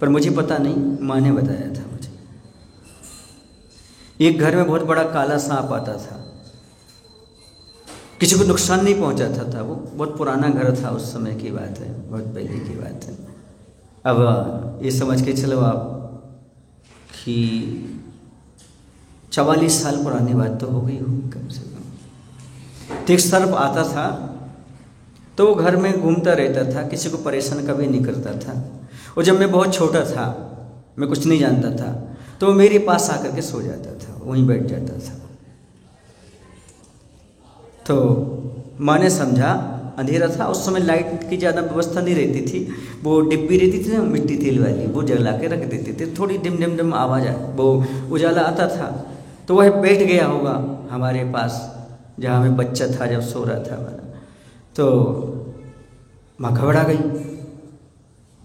पर मुझे पता नहीं, माँ ने बताया था मुझे। एक घर में बहुत बड़ा काला सांप आता था, किसी को नुकसान नहीं पहुंचाता था। वो बहुत पुराना घर था, उस समय की बात है, बहुत पहले की बात है। अब ये समझ के चलो आप कि 44 साल पुरानी बात तो हो गई होगी कम से कम। तो एक सर्प आता था, तो वो घर में घूमता रहता था, किसी को परेशान कभी नहीं करता था। और जब मैं बहुत छोटा था, मैं कुछ नहीं जानता था, तो वो मेरे पास आकर के सो जाता था, वहीं बैठ जाता था। तो माँ ने समझा, अंधेरा था उस समय, लाइट की ज़्यादा व्यवस्था नहीं रहती थी। वो डिब्बी रहती थी ना मिट्टी तेल वाली, वो जला के रख देते थे, थोड़ी डिम डिम डिम आवाज़ वो उजाला आता था। तो वह बैठ गया होगा हमारे पास, जहाँ मैं बच्चा था, जब सो रहा था हमारा। तो माँ घबरा गई,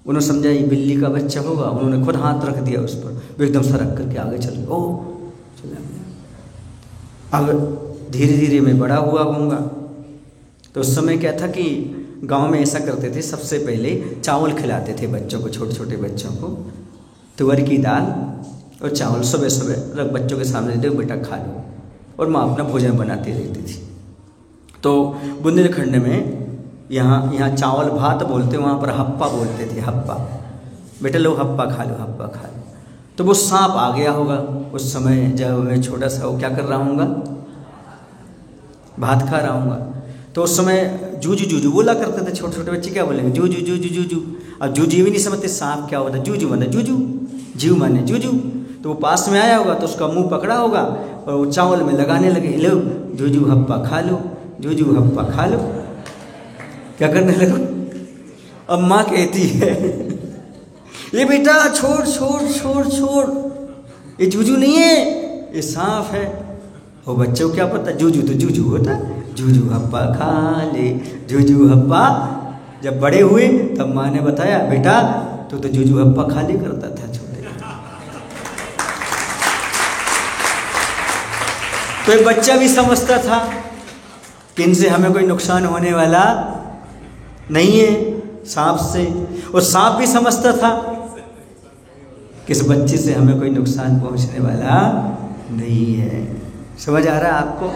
उन्होंने समझा ये बिल्ली का बच्चा होगा, उन्होंने खुद हाथ रख दिया उस पर, वो एकदम सरक करके आगे चल गया। ओह, चला गया। अब धीरे धीरे मैं बड़ा हुआ होऊंगा। तो उस समय क्या था कि गांव में ऐसा करते थे, सबसे पहले चावल खिलाते थे बच्चों को, छोटे छोटे बच्चों को, तुअर की दाल और चावल सुबह सुबह बच्चों के सामने दे, बेटा खा लो। और माँ अपना भोजन बनाती रहती थी। तो बुंदेलखंड में यहाँ चावल भात बोलते, वहाँ पर हप्पा बोलते थे, हप्पा, बेटा लो हप्पा खा लो, हप्पा खा लो। तो वो सांप आ गया होगा उस समय, जब मैं छोटा सा वो क्या कर रहा हूँगा, भात खा रहा हूँगा। तो उस समय जूजू जूजू बोला करते थे छोटे छोटे बच्चे, क्या बोलेंगे, जूजू जूजू जूजू। अब जूजू भी नहीं समझते सांप क्या होता है, जूजू माने जूजू, जीव माने जूजू। तो वो पास में आया होगा, तो उसका मुंह पकड़ा होगा और वो चावल में लगाने लगे, लो जूजू हप्पा खा लो, जूजू हप्पा खा लो। क्या करने लगो, अब माँ कहती है ये बेटा छोड़ छोड़ छोड़ छोड़, ये जूजू नहीं है, ये सांप है। वो बच्चों को क्या पता, जूजू तो जूजू होता, जूजू हप्पा खा ले, जूजू हप्पा। जब बड़े हुए तब माँ ने बताया, बेटा तू तो जूजू हप्पा खा ले करता था छोटे। तो एक बच्चा भी समझता था कि इनसे हमें कोई नुकसान होने वाला नहीं है, सांप से। और सांप भी समझता था कि इस बच्चे से हमें कोई नुकसान पहुंचने वाला नहीं है। समझ आ रहा है आपको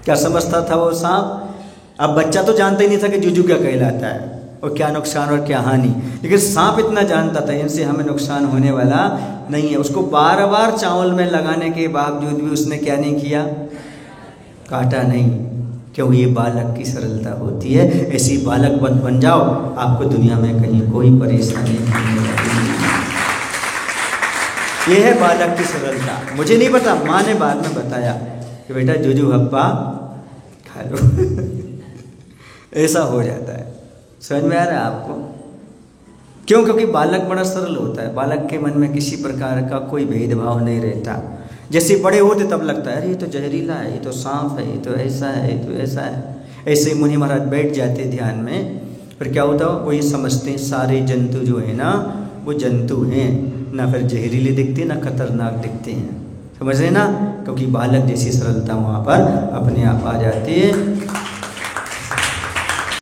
क्या समझता था वो सांप? अब बच्चा तो जानता ही नहीं था कि जूजू क्या कहलाता है और क्या नुकसान और क्या हानि, लेकिन सांप इतना जानता था इनसे हमें नुकसान होने वाला नहीं है। उसको बार बार चावल में लगाने के बावजूद भी उसने क्या नहीं किया, काटा नहीं, क्यों? ये बालक की सरलता होती है। ऐसी बालक बन जाओ, आपको दुनिया में कहीं कोई परेशानी नहीं होगी। ये है बालक की सरलता। मुझे नहीं पता, माँ ने बाद में बताया कि बेटा जूजू हप्पा खा लो ऐसा हो जाता है। समझ में आ रहा है आपको? क्यों? क्योंकि बालक बड़ा सरल होता है, बालक के मन में किसी प्रकार का कोई भेदभाव नहीं रहता। जैसे बड़े होते तब लगता है अरे ये तो जहरीला है, ये तो सांप है, ये तो ऐसा है, ये तो ऐसा है। ऐसे मुनि महाराज बैठ जाते ध्यान में, फिर क्या होता है वो ये समझते हैं सारे जंतु जो है ना वो जंतु हैं, ना फिर जहरीले दिखते ना खतरनाक दिखते हैं। समझ रहे ना? क्योंकि बालक जैसी सरलता वहाँ पर अपने आप आ जाती है।